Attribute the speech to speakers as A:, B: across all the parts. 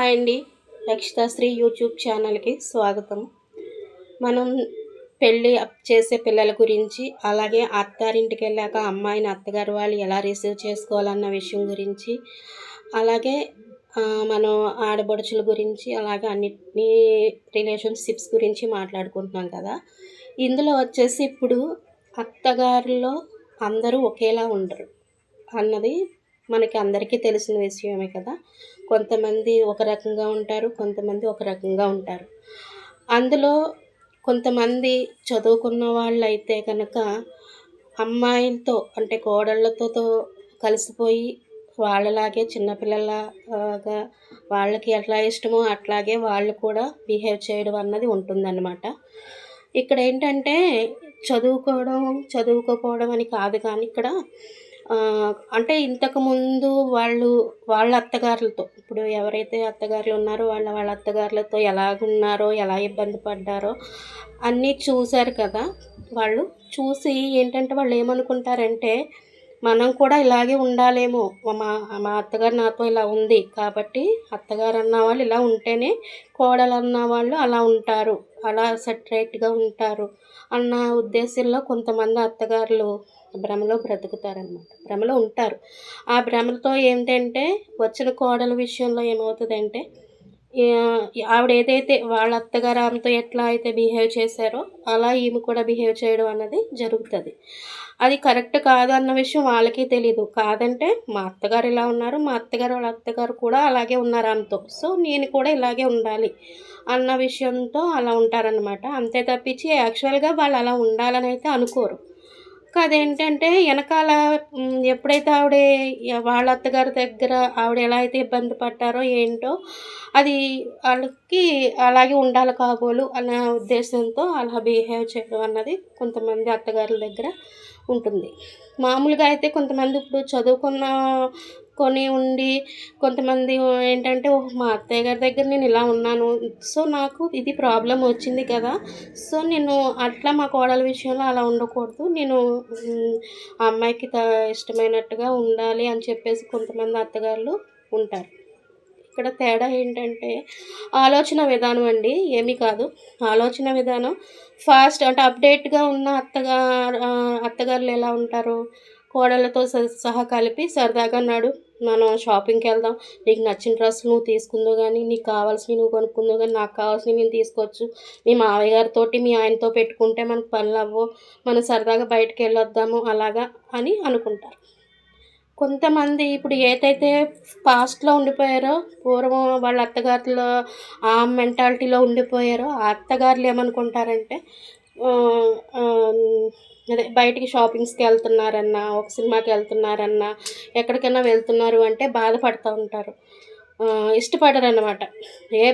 A: Hi అండి. రక్షితాశ్రీ YouTube ఛానల్కి స్వాగతం. మనం పెళ్ళి చేసే పిల్లల గురించి, అలాగే అత్తారింటికి వెళ్ళాక అమ్మాయిని అత్తగారు వాళ్ళు ఎలా రిసీవ్ చేసుకోవాలన్న విషయం గురించి, అలాగే మనం ఆడపడుచుల గురించి, అలాగే అన్నిటినీ రిలేషన్షిప్స్ గురించి మాట్లాడుకుంటున్నాం కదా. ఇందులో వచ్చేసి ఇప్పుడు అత్తగారులో అందరూ ఒకేలా ఉండరు అన్నది మనకి అందరికీ తెలిసిన విషయమే కదా. కొంతమంది ఒక రకంగా ఉంటారు, కొంతమంది ఒక రకంగా ఉంటారు. అందులో కొంతమంది చదువుకున్న వాళ్ళైతే కనుక అమ్మాయిలతో అంటే కోడళ్ళతో కలిసిపోయి వాళ్ళలాగే చిన్నపిల్లలాగా వాళ్ళకి ఎట్లా ఇష్టమో అట్లాగే వాళ్ళు కూడా బిహేవ్ చేయడం అన్నది ఉంటుందన్నమాట. ఇక్కడ ఏంటంటే చదువుకోకపోవడం అని కాదు, కానీ ఇక్కడ అంటే ఇంతకుముందు వాళ్ళ అత్తగారులతో, ఇప్పుడు ఎవరైతే అత్తగారులు ఉన్నారో వాళ్ళ అత్తగారులతో ఎలాగున్నారో, ఎలా ఇబ్బంది పడ్డారో అన్నీ చూశారు కదా. వాళ్ళు చూసి ఏంటంటే వాళ్ళు ఏమనుకుంటారంటే, మనం కూడా ఇలాగే ఉండాలేమో, మా అత్తగారు నాతో ఇలా ఉంది కాబట్టి అత్తగారు అన్నవాళ్ళు ఇలా ఉంటేనే కోడలు అన్నవాళ్ళు అలా ఉంటారు, అలా సెటరేట్గా ఉంటారు అన్న ఉద్దేశంలో కొంతమంది అత్తగారులు భ్రమలో బ్రతుకుతారనమాట, భ్రమలో ఉంటారు. ఆ భ్రమలతో ఏంటంటే వచ్చిన కోడల విషయంలో ఏమవుతుందంటే, ఆవిడ ఏదైతే వాళ్ళ అత్తగారు ఆమెతో ఎట్లా అయితే బిహేవ్ చేశారో అలా ఈమె కూడా బిహేవ్ చేయడం అన్నది జరుగుతుంది. అది కరెక్ట్ కాదు అన్న విషయం వాళ్ళకి తెలీదు. కాదంటే మా అత్తగారు ఇలా ఉన్నారు, మా అత్తగారు వాళ్ళ అత్తగారు కూడా అలాగే ఉన్నారు ఆమెతో, సో నేను కూడా ఇలాగే ఉండాలి అన్న విషయంతో అలా ఉంటారనమాట. అంతే తప్పించి యాక్చువల్గా వాళ్ళు అలా ఉండాలని అయితే అనుకోరు. అదేంటంటే వెనకాల ఎప్పుడైతే వాళ్ళ అత్తగారి దగ్గర ఆవిడ ఎలా అయితే ఇబ్బంది పడ్డారో ఏంటో, అది వాళ్ళకి అలాగే ఉండాలి కాబోలు అన్న ఉద్దేశంతో అలా బిహేవ్ చేయడం అన్నది కొంతమంది అత్తగారుల దగ్గర ఉంటుంది. మామూలుగా అయితే కొంతమంది ఇప్పుడు చదువుకున్న ఉండి కొంతమంది ఏంటంటే, మా అత్తయ్య గారి దగ్గర నేను ఇలా ఉన్నాను, సో నాకు ఇది ప్రాబ్లం వచ్చింది కదా, సో నేను అట్లా మా కోడల విషయంలో అలా ఉండకూడదు, నేను ఆ అమ్మాయికి ఇష్టమైనట్టుగా ఉండాలి అని చెప్పేసి కొంతమంది అత్తగారులు ఉంటారు. ఇక్కడ తేడా ఏంటంటే ఆలోచన విధానం అండి, ఏమీ కాదు. ఆలోచన విధానం ఫాస్ట్ అంటే అప్డేట్గా ఉన్న అత్తగారులు ఎలా ఉంటారు, కోడళ్ళతో సహా కలిపి సరదాగా నడు మనం షాపింగ్కి వెళ్దాం, నీకు నచ్చిన డ్రెస్ నువ్వు తీసుకుందో కానీ, నీకు కావాల్సినవి నువ్వు కొనుక్కుందో కానీ, నాకు కావాల్సినవి నేను తీసుకోవచ్చు, మీ మావయ్య గారితోటి మీ ఆయనతో పెట్టుకుంటే మనకు పనులు అవ్వవు, మనం సరదాగా బయటకు వెళ్ళొద్దాము అలాగా అని అనుకుంటారు. కొంతమంది ఇప్పుడు ఏదైతే పాస్ట్‌లో ఉండిపోయారో, పూర్వం వాళ్ళ అత్తగారుల ఆ మెంటాలిటీలో ఉండిపోయారో, ఆ అత్తగారులు ఏమనుకుంటారంటే ఆహ్, ఆహ్, అదే బయటికి షాపింగ్స్‌కి వెళ్తున్నారన్నా, ఒక సినిమాకి వెళ్తున్నారన్నా, ఎక్కడికైనా వెళ్తున్నారు అంటే బాధపడుతూ ఉంటారు. ఇష్టపడరనమాట.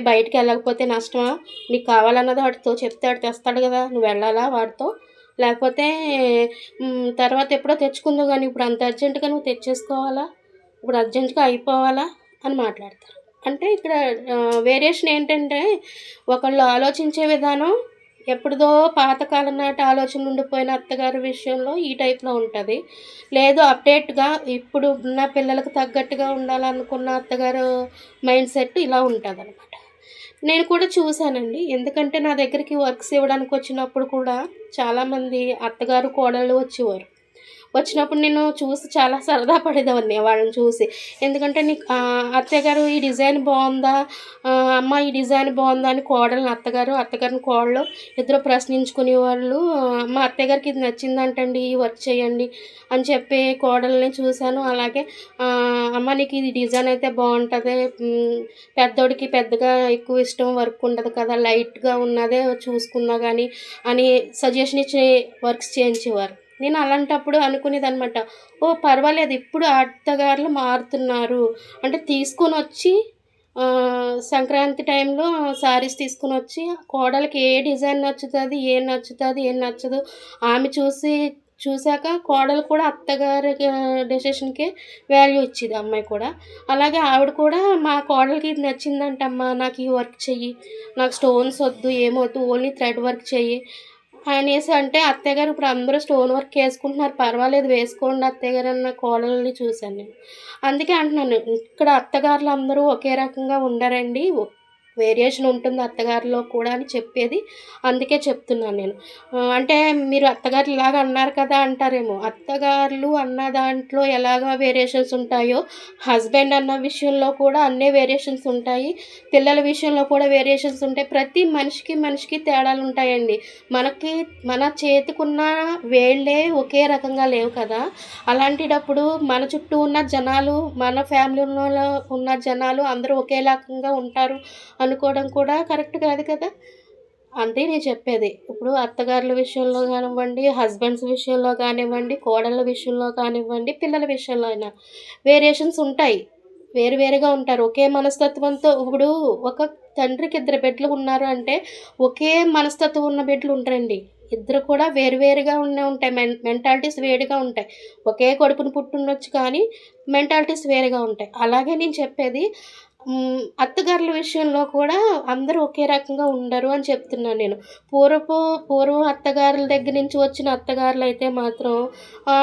A: బయటికి వెళ్ళకపోతే నష్టమా? నీకు కావాలన్నది వాడితో చెప్తే వాడు తెస్తాడు కదా, నువ్వు వెళ్ళాలా వాడితో? లేకపోతే తర్వాత ఎప్పుడో తెచ్చుకుందువు గానీ, ఇప్పుడు అంత అర్జెంట్‌గా నువ్వు తెచ్చేసుకోవాలా? ఇప్పుడు అర్జెంట్‌గా అయిపోవాలా? అని మాట్లాడతారు. అంటే ఇక్కడ వేరియేషన్ ఏంటంటే, ఒకళ్ళు ఆలోచించే విధానం ఎప్పుడుదో పాతకాలం నాటి ఆలోచనలు ఉండిపోయిన అత్తగారి విషయంలో ఈ టైప్‌లో ఉంటది. లేదు అప్డేట్‌గా ఇప్పుడు ఉన్న పిల్లలకు తగ్గట్టుగా ఉండాలనుకున్న అత్తగారు మైండ్ సెట్ ఇలా ఉంటదనమాట. నేను కూడా చూశానండి. ఎందుకంటే నా దగ్గరికి వర్క్స్ ఇవ్వడానికి వచ్చినప్పుడు కూడా చాలామంది అత్తగారు, కోడళ్ళు వచ్చేవారు. వచ్చినప్పుడు నేను చూసి చాలా సరదా పడేదాన్ని వాళ్ళని చూసి. ఎందుకంటే అత్తయ్య గారు ఈ డిజైన్ బావుందా? అమ్మ ఈ డిజైన్ బావుందా? అని కోడల్ని అత్తగారు, అత్తగారిని కోడలు ఇద్దరు ప్రశ్నించుకునేవాళ్ళు. మా అత్తయ్య గారికి ఇది నచ్చిందంటండి, ఈ వర్క్ చేయండి అని చెప్పి కోడల్ని చూశాను. అలాగే అమ్మ నీకు ఇది డిజైన్ అయితే బావుంటది. పెద్దోడికి పెద్దగా ఎక్కువ ఇష్టం వర్క్ ఉండదు కదా, లైట్‌గా ఉన్నదే చూసుకున్నా గానీ అని సజెషన్ ఇచ్చి వర్క్స్ చేయించేవారు. నేను అలాంటప్పుడు అనుకునేదనమాట, ఓహ్! పర్వాలేదు ఇప్పుడు అత్తగారులు మారుతున్నారు. అంటే తీసుకొనొచ్చి సంక్రాంతి టైంలో శారీస్ తీసుకొనొచ్చి కోడలికి ఏ డిజైన్ నచ్చుతది, ఏం నచ్చుతది, ఏం నచ్చదు ఆమె చూసాక కోడలు కూడా అత్తగారి డెసిషన్‌కే వాల్యూ ఇచ్చేది అమ్మాయి కూడా. అలాగే ఆవిడ కూడా మా కోడలికి ఇది నచ్చిందంటమ్మా, నాకు ఈ వర్క్ చెయ్యి, నాకు స్టోన్స్ వద్దు, ఏమొద్దు, ఓన్లీ థ్రెడ్ వర్క్ చెయ్యి అనేసి అంటే అత్తయ్య గారు ఇప్పుడు అందరూ స్టోన్ వర్క్ ఏసుకుంటున్నారు. పర్వాలేదు వేసుకోండి అత్తయ్య గారు అన్న కోడల్ని చూసాను నేను. అందుకే అంటున్నాను ఇక్కడ అత్తగారులందరూ ఒకే రకంగా ఉండరండి. వేరియేషన్ ఉంటుంది అత్తగారిలో కూడా అని చెప్పేది. అందుకే చెప్తున్నాను నేను. అంటే మీరు అత్తగారిలాగా అన్నారు కదా అంటారేమో. అత్తగారులు అన్న దాంట్లో ఎలాగా వేరియేషన్స్ ఉంటాయో, హస్బెండ్ అన్న విషయంలో కూడా అన్నే వేరియేషన్స్ ఉంటాయి. పిల్లల విషయంలో కూడా వేరియేషన్స్ ఉంటాయి. ప్రతి మనిషికి తేడాలుంటాయండి. మన చేతికున్న వేళ్ళే ఒకే రకంగా లేవు కదా! అలాంటిటప్పుడు మన చుట్టూ ఉన్న జనాలు, మన ఫ్యామిలీలో ఉన్న జనాలు అందరూ ఒకే రకంగా ఉంటారు అనుకోవడం కూడా కరెక్ట్ కాదు కదా! అంతే నేను చెప్పేది. ఇప్పుడు అత్తగారుల విషయంలో కానివ్వండి, హస్బెండ్స్ విషయంలో కానివ్వండి, కోడళ్ళ విషయంలో కానివ్వండి, పిల్లల విషయంలో అయినా వేరియేషన్స్ ఉంటాయి. వేరు వేరుగా ఉంటారు. ఒకే మనస్తత్వంతో ఇప్పుడు ఒక తండ్రికి ఇద్దరు బిడ్డలు ఉన్నారు అంటే, ఒకే మనస్తత్వం ఉన్న బిడ్డలు ఉండరండి. ఇద్దరు కూడా వేరు వేరుగా ఉంటాయి. మెంటాలిటీస్ వేరుగా ఉంటాయి. ఒకే కడుపున పుట్టుండొచ్చు కానీ, మెంటాలిటీస్ వేరుగా ఉంటాయి. అలాగే నేను చెప్పేది అత్తగారుల విషయంలో కూడా అందరూ ఒకే రకంగా ఉండరు అని చెప్తున్నాను నేను. పూర్వం అత్తగారుల దగ్గర నుంచి వచ్చిన అత్తగారులైతే మాత్రం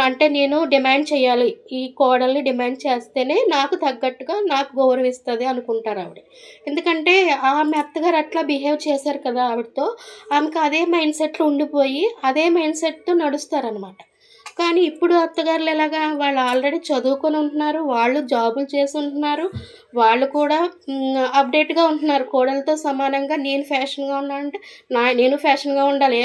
A: అంటే నేను డిమాండ్ చేయాలి. ఈ కోడల్ని డిమాండ్ చేస్తేనే నాకు తగ్గట్టుగా నాకు గౌరవిస్తది అనుకుంటారావిడ. ఎందుకంటే ఆమె అత్తగారు అట్లా బిహేవ్ చేశారు కదా ఆవిడతో. ఆమెకి అదే మైండ్ సెట్‌లో ఉండిపోయి, అదే మైండ్ సెట్‌తో నడుస్తారనమాట. కానీ ఇప్పుడు అత్తగారులు ఎలాగా వాళ్ళు ఆల్రెడీ చదువుకొని ఉంటున్నారు. వాళ్ళు జాబులు చేసుంటున్నారు. వాళ్ళు కూడా అప్‌డేట్‌గా ఉంటున్నారు. కోడలతో సమానంగా నేను ఫ్యాషన్‌గా ఉన్నానంటే నేను ఫ్యాషన్‌గా ఉండాలి.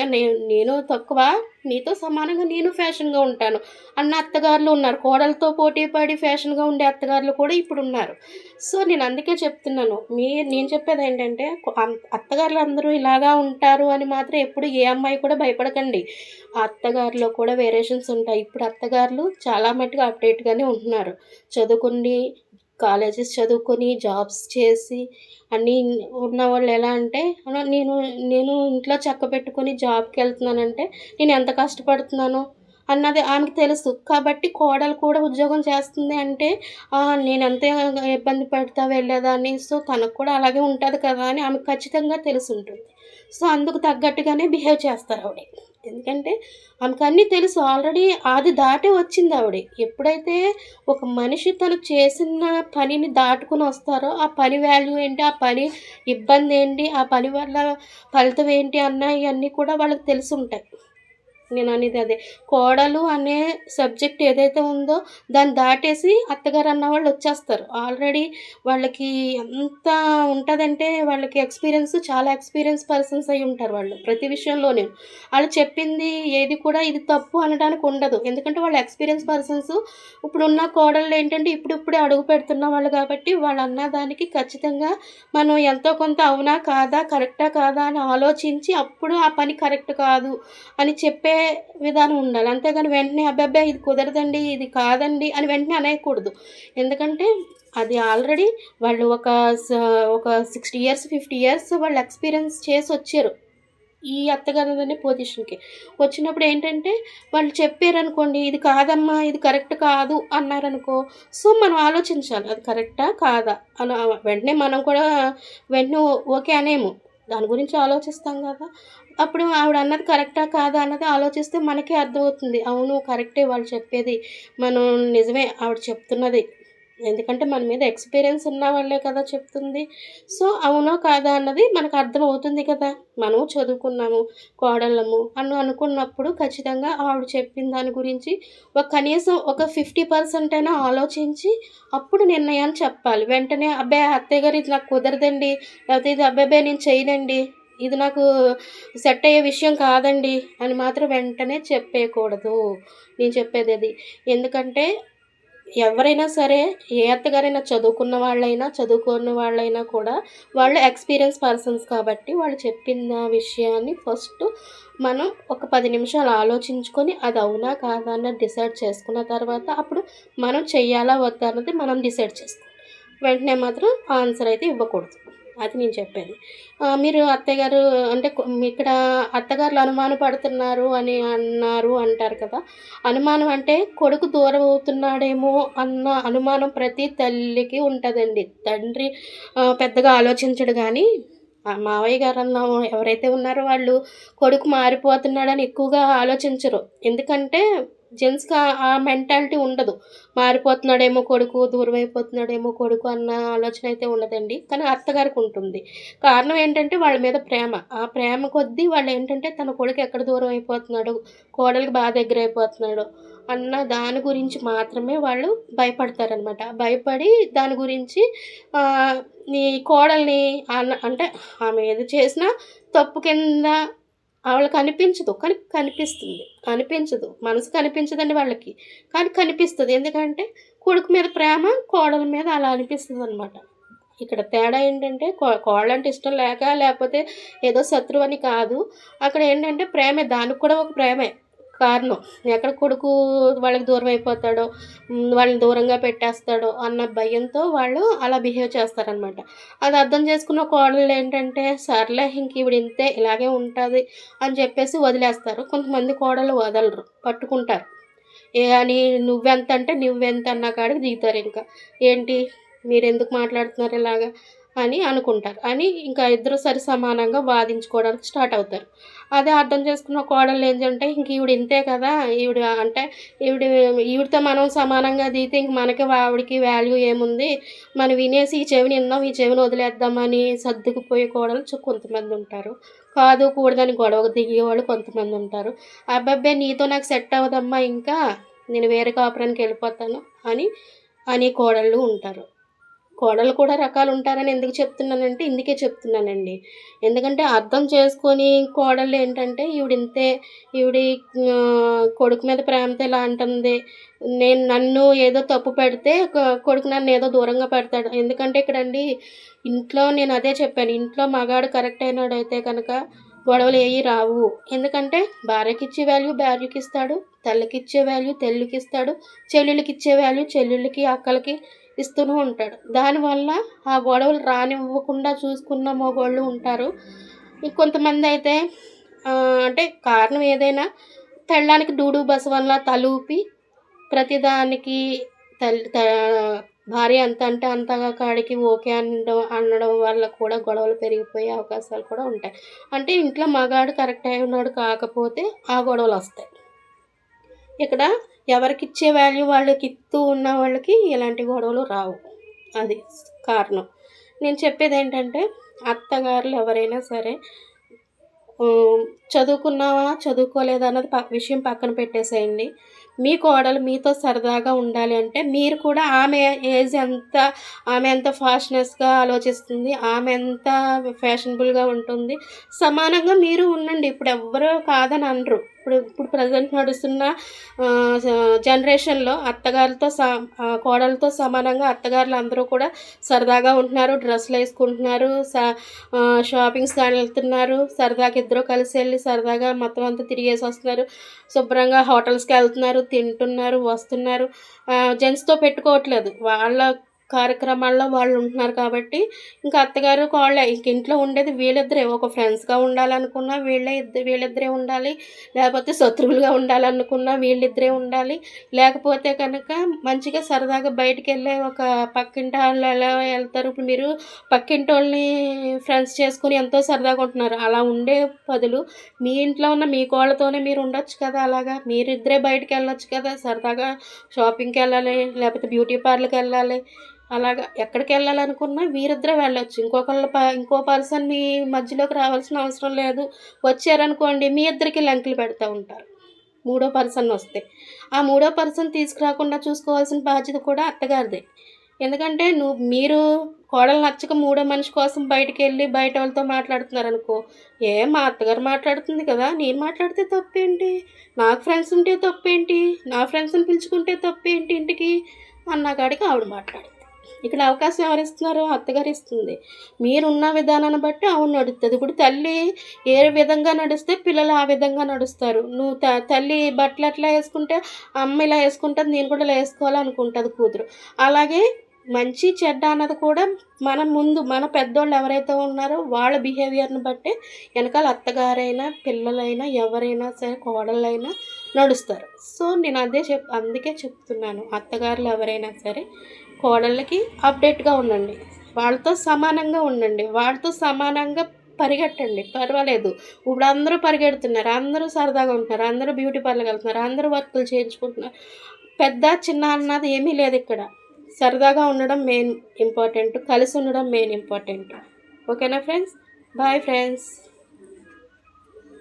A: నేను తక్కువా? నీతో సమానంగా నేను ఫ్యాషన్‌గా ఉంటాను అన్న అత్తగారులు ఉన్నారు. కోడలతో పోటీ పడి ఫ్యాషన్‌గా ఉండే అత్తగారులు కూడా ఇప్పుడున్నారు. సో, నేను అందుకే చెప్తున్నాను. నేను చెప్పేదేంటంటే అత్తగారులందరూ ఇలాగా ఉంటారు అని మాత్రం ఎప్పుడు ఏ అమ్మాయి కూడా భయపడకండి. ఆ అత్తగారిలో కూడా వేరియేషన్స్ ఉంటాయి. ఇప్పుడు అత్తగారులు చాలా మట్టుకు అప్‌డేట్‌గానే ఉంటున్నారు. చదువుకుండి కాలేజెస్ చదువుకొని, జాబ్స్ చేసి అన్నీ ఉన్నవాళ్ళు ఎలా అంటే నేను నేను ఇంట్లో చక్కబెట్టుకొని జాబ్‌కెళ్తున్నానంటే నేను ఎంత కష్టపడుతున్నానో అన్నది ఆమెకి తెలుసు. కాబట్టి కోడలు కూడా ఉద్యోగం చేస్తుంది అంటే నేనెంత ఇబ్బంది పడతా వెళ్ళేదాన్ని. సో, తనకు కూడా అలాగే ఉంటది కదా! అని ఆమెకు ఖచ్చితంగా తెలిసుంటుంది. సో, అందుకు తగ్గట్టుగానే బిహేవ్ చేస్తారావిడ. ఎందుకంటే ఆమెకన్నీ తెలుసు. ఆల్రెడీ అది దాటి వచ్చిందావిడ. ఎప్పుడైతే ఒక మనిషి తను చేసిన పనిని దాటుకొనొస్తారో, ఆ పని వాల్యూ ఏంటి, ఆ పని ఇబ్బందేంటి, ఆ పని వల్ల ఫలితం ఏంటి అన్నయన్నీ కూడా వాళ్ళకి తెలిసుంటాయి. నేననేది అదే. కోడలు అనే సబ్జెక్ట్ ఏదైతే ఉందో దాన్ని దాటేసి అత్తగారు అన్నవాళ్ళు వచ్చేస్తారు. ఆల్రెడీ వాళ్ళకి ఎంత ఉంటదంటే వాళ్ళకి చాలా ఎక్స్‌పీరియన్స్ పర్సన్స్ అయ్యుంటారు వాళ్ళు. ప్రతి విషయంలోనే. ఆళ్ళు చెప్పింది ఏది కూడా ఇది తప్పు అనడానికి ఉండదు. ఎందుకంటే వాళ్ళు ఎక్స్‌పీరియన్స్ పర్సన్స్. ఇప్పుడున్న కోడళ్ళేంటంటే ఇప్పుడిప్పుడే అడుగు పెడుతున్న వాళ్ళు కాబట్టి వాళ్ళన్న దానికి ఖచ్చితంగా మనం ఎంతో కొంత అవునా? కాదా? కరెక్టా? కాదా? అని ఆలోచించి అప్పుడు ఆ పని కరెక్ట్ కాదు అని చెప్పే విధానం ఉండాలి. అంతేగాని వెంటనే అబ్బబ్బే! ఇది కుదరదండి, ఇది కాదండి అని వెంటనే అనేయకూడదు. ఎందుకంటే అది ఆల్రెడీ వాళ్ళు ఒక 60 ఇయర్స్, 50 ఇయర్స్ వాళ్ళు ఎక్స్‌పీరియన్స్ చేసొచ్చారు. ఈ అత్తగారనే పొజిషన్‌కి. వచ్చినప్పుడు ఏంటంటే వాళ్ళు చెప్పారనుకోండి, ఇది కాదమ్మా, ఇది కరెక్ట్ కాదు అన్నారనుకో, సో, మనం ఆలోచించాలి. అది కరెక్టా? కాదా? వెంటనే మనం కూడా వెంటనే ఓకే అనేము. దాని గురించి ఆలోచిస్తాం గదా! అప్పుడు ఆవిడన్నది కరెక్టా? కాదా? అన్నది ఆలోచిస్తే మనకే అర్థమవుతుంది. అవును కరెక్టే వాళ్ళు చెప్పేది. మనం నిజమే ఆవిడ చెప్తున్నది. ఎందుకంటే మన మీద ఎక్స్‌పీరియన్స్ ఉన్న వాళ్ళే కదా చెప్తుంది. సో, అవునో కాదా అన్నది మనకు అర్థమవుతుంది కదా! మనము చదువుకున్నాము, కోడళ్ళము అని అనుకున్నప్పుడు ఖచ్చితంగా ఆవిడ చెప్పిన దాని గురించి కనీసం ఒక 50% అయినా ఆలోచించి అప్పుడు నిర్ణయాన్ని చెప్పాలి. వెంటనే అబ్బే! అత్తయ్య గారు ఇది నాకు కుదరదండి. లేకపోతే ఇది అబ్బెబ్బే! నేను చేయనండి. ఇది నాకు సెట్ అయ్యే విషయం కాదండి అని మాత్రం వెంటనే చెప్పేయకూడదు. నేను చెప్పేదది. ఎందుకంటే ఎవరైనా సరే, ఏ అత్తగారైనా చదువుకున్న వాళ్ళైనా, చదువుకోని వాళ్ళైనా కూడా వాళ్ళు ఎక్స్‌పీరియన్స్ పర్సన్స్ కాబట్టి వాళ్ళు చెప్పిన విషయాన్ని ఫస్టు మనం ఒక 10 నిమిషాలు ఆలోచించుకొని అది అవునా? కాదా? అన్నది డిసైడ్ చేసుకున్న తర్వాత అప్పుడు మనం చెయ్యాలా? వద్దా? అన్నది మనం డిసైడ్ చేసుకోవాలి. వెంటనే మాత్రం ఆన్సర్ అయితే ఇవ్వకూడదు. అది నేను చెప్పేది. మీరు అత్తయ్యగారు అంటే ఇక్కడ అత్తగారులు అనుమానపడుతున్నారు అని అన్నారు అంటారు కదా! అనుమానం అంటే కొడుకు దూరం అవుతున్నాడేమో అన్న అనుమానం ప్రతి తల్లికి ఉంటదండి. తండ్రి పెద్దగా ఆలోచించడు గానీ, మావయ్య గారన్న ఎవరైతే ఉన్నారో వాళ్ళు కొడుకు మారిపోతున్నాడని ఎక్కువగా ఆలోచించరు. ఎందుకంటే జెంట్స్‌కి ఆ మెంటాలిటీ ఉండదు. మారిపోతున్నాడేమో కొడుకు, దూరమైపోతున్నాడేమో కొడుకు అన్న ఆలోచన అయితే ఉండదండి. కానీ అత్తగారికుంటుంది. కారణం ఏంటంటే వాళ్ళ మీద ప్రేమ. ఆ ప్రేమ కొద్దీ వాళ్ళేంటంటే తన కొడుకు ఎక్కడ దూరం అయిపోతున్నాడు, కోడలికి దగ్గరైపోతున్నాడు అన్న దాని గురించి మాత్రమే వాళ్ళు భయపడతారనమాట. భయపడి దాని గురించి ఈ కోడల్ని అంటే ఆమె ఏది చేసినా తప్పు కింద ఆళ్ళకనిపించదు. కానీ కనిపిస్తుంది. అనిపించదు. మనసుకి అనిపించదండి వాళ్ళకి. కానీ కనిపిస్తది. ఎందుకంటే కొడుకు మీద ప్రేమ, కోడల మీద అలా అనిపిస్తదనమాట. ఇక్కడ తేడా ఏంటంటే కోడలంటే ఇష్టం లేకపోతే ఏదో శత్రువని కాదు. అక్కడ ఏంటంటే ప్రేమే. దానికి కూడా ఒక ప్రేమే కారణం. ఎక్కడ కొడుకు వాళ్ళకి దూరం అయిపోతాడో, వాళ్ళని దూరంగా పెట్టేస్తాడో అన్న భయంతో వాళ్ళు అలా బిహేవ్ చేస్తారనమాట. అది అర్థం చేసుకున్న కోడళ్ళేంటంటే, సర్లే ఇంక ఈవిడ ఇంతే ఇలాగే ఉంటది అని చెప్పేసి వదిలేస్తారు. కొంతమంది కోడళ్ళు వదలరు. పట్టుకుంటారు. అని నువ్వెంత అంటే నువ్వెంత అన్న కాడికి దిగుతారింక. ఏంటి మీరెందుకు మాట్లాడుతున్నారు ఇలాగా అని అనుకుంటారు. అని ఇంకా ఇద్దరు సమానంగా వాదించుకోవడానికి స్టార్ట్ అవుతారు. అదే అర్థం చేసుకున్న కోడళ్ళు ఏంటంటే ఇంక ఈవిడ ఇంతే కదా! అంటే ఈవిడ ఈవిడతో మనం సమానంగా దిగితే ఇంక మనకి ఆవిడకి వాల్యూ ఏముంది? మనం వినేసి ఈ చెవిని ఇందాం, ఈ చెవిని వదిలేద్దామని సర్దుకుపోయే కోడలు కొంతమందుంటారు. కాదు కూడదని గొడవకు దిగేవాళ్ళు కొంతమందుంటారు. అబ్బబ్బే! నీతో నాకు సెట్ అవ్వదమ్మా ఇంకా. నేను వేరే కాపురానికెళ్ళిపోతాను అని అనే కోడళ్ళు ఉంటారు. కోడళ్ళు కూడా రకాలుంటారని ఎందుకు చెప్తున్నానంటే, ఇందుకే చెప్తున్నానండి. ఎందుకంటే అర్థం చేసుకొని కోడళ్ళేంటంటే ఈవిడింతే, ఈవిడి కొడుకు మీద ప్రేమతో ఇలా అంటుంది. నన్ను ఏదో తప్పు పెడితే కొడుకు నన్నేదో దూరంగా పెడతాడు. ఎందుకంటే ఇక్కడండి ఇంట్లో నేను అదే చెప్పాను. ఇంట్లో మగాడు కరెక్ట్ అయినోడైతే కనుక గొడవలేయి రావు. ఎందుకంటే భార్యకిచ్చే వాల్యూ భార్యకిస్తాడు. తల్లికిచ్చే వాల్యూ తల్లికిస్తాడు. చెల్లెలికిచ్చే వాల్యూ చెల్లెళ్ళకి, అక్కలకి ఇస్తూనే ఉంటాడు. దానివల్ల ఆ గొడవలు రానివ్వకుండా చూసుకున్న మగోళ్ళు ఉంటారు. ఇంకొంతమందయితే అంటే కారణం ఏదైనా పెళ్ళానికి డూడు బసవన్లా తలూపి ప్రతిదానికి భార్య ఎంత అంటే అంతగా కాడికి ఓకే అనడం వల్ల కూడా గొడవలు పెరిగిపోయే అవకాశాలు కూడా ఉంటాయి. అంటే ఇంట్లో మగాడు కరెక్ట్ అయినోడు కాకపోతే ఆ గొడవలొస్తాయి. ఇక్కడ ఎవరికిచ్చే వాల్యూ వాళ్ళకిత్తూ ఉన్న వాళ్ళకి ఇలాంటి గొడవలు రావు. అది కారణం. నేను చెప్పేదేంటంటే అత్తగారులు ఎవరైనా సరే చదువుకున్నావా, చదువుకోలేదా అన్నది విషయం పక్కన పెట్టేసేయండి. మీ కోడలు మీతో సరదాగా ఉండాలి అంటే మీరు కూడా ఆమె ఏజ్ ఎంత, ఆమె ఎంత ఫాస్ట్‌నెస్‌గా ఆలోచిస్తుంది, ఆమె ఎంత ఫ్యాషనబుల్‌గా ఉంటుంది, సమానంగా మీరు ఉండండి. ఇప్పుడు ఎవ్వరు కాదని అనరు. ఇప్పుడు ప్రెజెంట్ నడుస్తున్న జనరేషన్‌లో అత్తగారితో కోడలతో సమానంగా అత్తగారులందరూ కూడా సరదాగా ఉంటున్నారు. డ్రెస్సులేసుకుంటున్నారు. షాపింగ్స్‌కెళ్తున్నారు. సరదాగా ఇద్దరు కలిసెళ్ళి సరదాగా మొత్తం అంతా తిరిగేసొస్తున్నారు. శుభ్రంగా హోటల్స్‌కెళ్తున్నారు, తింటున్నారు, వస్తున్నారు. జెంట్స్‌తో పెట్టుకోవట్లేదు. వాళ్ళ కార్యక్రమాల్లో వాళ్ళు ఉంటున్నారు కాబట్టి ఇంకా అత్తగారు, కోడలే ఇంక ఇంట్లో ఉండేది వీళ్ళిద్దరే. ఒక ఫ్రెండ్స్‌గా ఉండాలనుకున్నా వీళ్ళిద్దరే ఉండాలి. లేకపోతే శత్రువులుగా ఉండాలనుకున్నా వీళ్ళిద్దరే ఉండాలి. లేకపోతే కనుక మంచిగా సరదాగా బయటికెళ్ళే ఒక పక్కింటి ఆళ్ళు ఎలా వెళ్తారు. ఇప్పుడు మీరు పక్కింటోళ్ళని ఫ్రెండ్స్ చేసుకొని ఎంతో సరదాగా ఉంటున్నారు. అలా ఉండే బదులు మీ ఇంట్లో ఉన్న మీ కోళ్ళతోనే మీరు ఉండొచ్చు కదా! అలాగా మీరిద్దరే బయటికెళ్ళొచ్చు కదా! సరదాగా షాపింగ్‌కెళ్ళాలి, లేకపోతే బ్యూటీ పార్లర్‌కెళ్ళాలి. అలాగా ఎక్కడికెళ్ళాలనుకున్నా వీరిద్దరే వెళ్ళొచ్చు. ఇంకో పర్సన్ మీ మధ్యలోకి రావాల్సిన అవసరం లేదు. వచ్చారనుకోండి మీ ఇద్దరికీ లంకెలు పెడతా ఉంటారు. మూడో పర్సన్ వస్తే. ఆ మూడో పర్సన్ తీసుకురాకుండా చూసుకోవాల్సిన బాధ్యత కూడా అత్తగారిదే. ఎందుకంటే మీరు కోడలు నచ్చక మూడో మనిషి కోసం బయటికెళ్ళి బయటోళ్ళతో మాట్లాడుతున్నారనుకో, మా అత్తగారు మాట్లాడుతుంది కదా! నేను మాట్లాడితే తప్పేంటి? నాకు ఫ్రెండ్స్ ఉంటే తప్పేంటి? నా ఫ్రెండ్స్‌ని పిలుచుకుంటే తప్పేంటి ఇంటికి? అన్న కాడికి ఆవిడ మాట్లాడుద్ది. ఇక్కడ అవకాశం ఎవరిస్తున్నారు? అత్తగారు ఇస్తుంది. మీరున్న విధానాన్ని బట్టి ఆవిడ నడుత్తది. ఇప్పుడు తల్లి ఏ విధంగా నడిస్తే పిల్లలు ఆ విధంగా నడుస్తారు. నువ్వు తల్లి బట్టలు ఎట్లా యేసుకుంటే అమ్మ ఇలా యేసుకుంటది, నేను కూడా ఇలా యేసుకోవాలనుకుంటది కూతురు. అలాగే మంచి చెడ్డ అన్నది కూడా మన పెద్దోళ్ళు ఎవరైతే ఉన్నారో వాళ్ళ బిహేవియర్‌ని బట్టే వెనకాల అత్తగారైనా, పిల్లలైనా, ఎవరైనా సరే కోడళ్ళైనా నడుస్తారు. సో, నేను అందుకే చెప్తున్నాను. అత్తగారులు ఎవరైనా సరే కోడళ్ళకి అప్డేట్‌గా ఉండండి. వాళ్ళతో సమానంగా ఉండండి. వాళ్ళతో సమానంగా పరిగెట్టండి, పర్వాలేదు. ఇప్పుడు అందరూ పరిగెడుతున్నారు, అందరూ సరదాగా ఉంటున్నారు, అందరూ బ్యూటీ పార్లర్‌కి వెళ్తున్నారు, అందరూ వర్కులు చేయించుకుంటున్నారు. పెద్ద, చిన్న అన్నది ఏమీ లేదిక్కడ. సరదాగా ఉండడం మెయిన్ ఇంపార్టెంట్. కలిసి ఉండడం మెయిన్ ఇంపార్టెంట్. ఓకేనా ఫ్రెండ్స్? Bye friends.